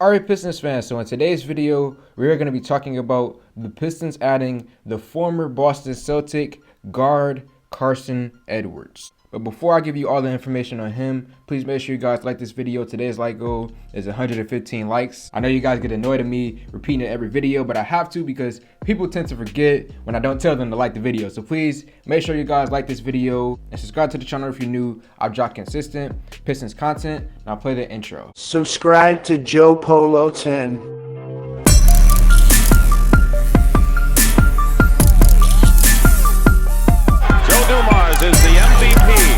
Alright, Pistons fans, so in today's video, we are going to be talking about the Pistons adding the former Boston Celtic guard Carsen Edwards. But before I give you all the information on him, please make sure you guys like this video. Today's like goal is 115 likes. I know you guys get annoyed at me repeating it every video, but I have to because people tend to forget when I don't tell them to like the video. So please make sure you guys like this video and subscribe to the channel if you're new. I drop consistent Pistons content, and I'll play the intro. Subscribe to Joe Polo 10. Is the MVP.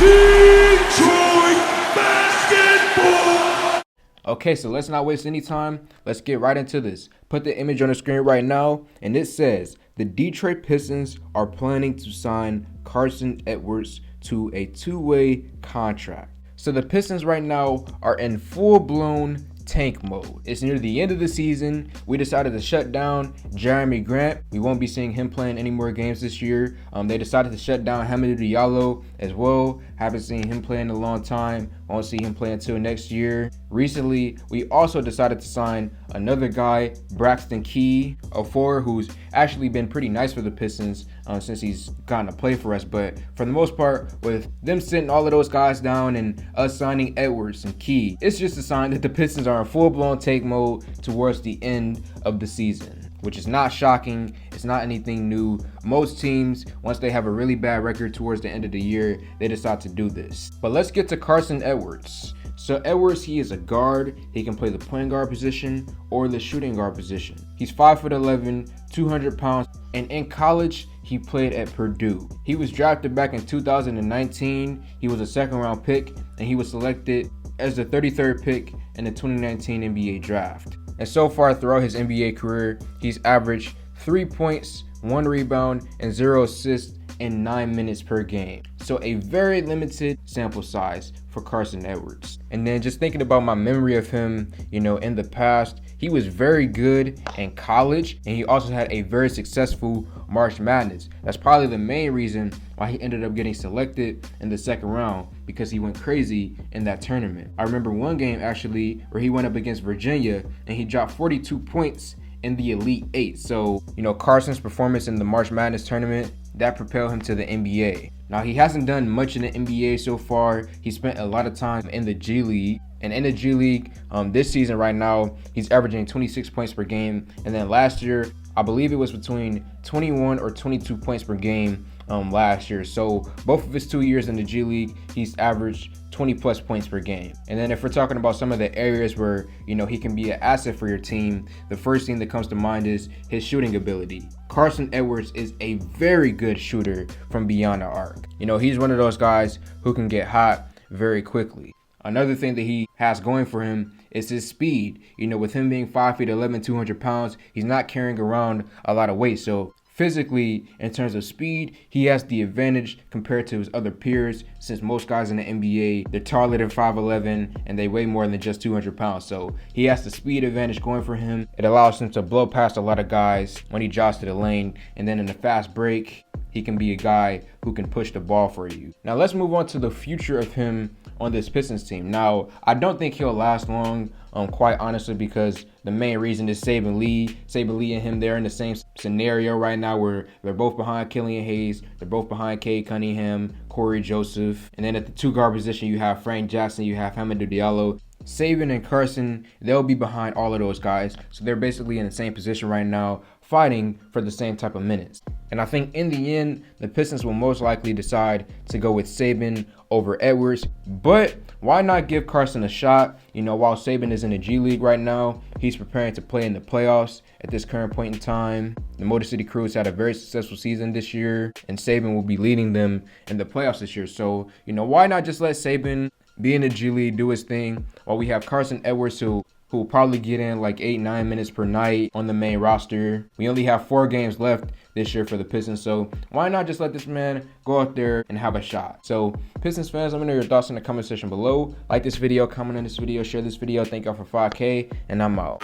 Detroit basketball. Okay, so let's not waste any time. Let's get right into this. Put the image on the screen right now, and it says the Detroit Pistons are planning to sign Carsen Edwards to a two-way contract. So the Pistons right now are in full-blown tank mode. It's near the end of the season. We decided to shut down Jeremy Grant. We won't be seeing him playing any more games this year. They decided to shut down Hamidou Diallo as well. Haven't seen him play in a long time. Won't see him play until next year. Recently, we also decided to sign another guy, Braxton Key, a forward who's actually been pretty nice for the Pistons since he's gotten to play for us. But for the most part, with them sitting all of those guys down and us signing Edwards and Key, it's just a sign that the Pistons are in full-blown tank mode towards the end of the season, which is not shocking. It's not anything new. Most teams, once they have a really bad record towards the end of the year, they decide to do this. But let's get to Carsen Edwards. So Edwards, he is a guard. He can play the point guard position or the shooting guard position. He's 5'11", 200 pounds, and in college, he played at Purdue. He was drafted back in 2019. He was a second-round pick, and he was selected as the 33rd pick in the 2019 NBA draft. And so far throughout his NBA career, he's averaged 3 points, 1 rebound, and 0 assists in 9 minutes per game. So a very limited sample size for Carsen Edwards. And then just thinking about my memory of him, in the past, he was very good in college, and he also had a very successful March Madness. That's probably the main reason why he ended up getting selected in the second round, because he went crazy in that tournament. I remember one game actually where he went up against Virginia and he dropped 42 points in the Elite Eight. So, Carsen's performance in the March Madness tournament, that propelled him to the NBA. Now, he hasn't done much in the NBA so far. He spent a lot of time in the G League. And in the G League, this season right now, he's averaging 26 points per game. And then last year, I believe it was between 21 or 22 points per game last year. So both of his 2 years in the G League, he's averaged 20 plus points per game. And then if we're talking about some of the areas where, he can be an asset for your team, the first thing that comes to mind is his shooting ability. Carsen Edwards is a very good shooter from beyond the arc. He's one of those guys who can get hot very quickly. Another thing that he has going for him is his speed. With him being 5'11", 200 pounds, he's not carrying around a lot of weight. So physically, in terms of speed, he has the advantage compared to his other peers, since most guys in the NBA, they're taller than 5'11", and they weigh more than just 200 pounds. So he has the speed advantage going for him. It allows him to blow past a lot of guys when he drops to the lane. And then in the fast break, he can be a guy who can push the ball for you. Now let's move on to the future of him on this Pistons team. Now, I don't think he'll last long, quite honestly, because the main reason is Saben Lee. Saben Lee and him, they're in the same scenario right now where they're both behind Killian Hayes, they're both behind Cade Cunningham, Corey Joseph. And then at the two guard position, you have Frank Jackson, you have Hamidou Diallo. Saben and Carsen, they'll be behind all of those guys. So they're basically in the same position right now, fighting for the same type of minutes. And I think in the end, the Pistons will most likely decide to go with Saben over Edwards. But why not give Carsen a shot? While Saben is in the G League right now, he's preparing to play in the playoffs at this current point in time. The Motor City Crew has had a very successful season this year, and Saben will be leading them in the playoffs this year. So, why not just let Saben be in the G League, do his thing, while we have Carsen Edwards who will probably get in like 8-9 minutes per night on the main roster. We only have 4 games left this year for the Pistons, so why not just let this man go out there and have a shot? So Pistons fans, let me know your thoughts in the comment section below. Like this video, comment on this video, share this video. Thank y'all for 5K, and I'm out.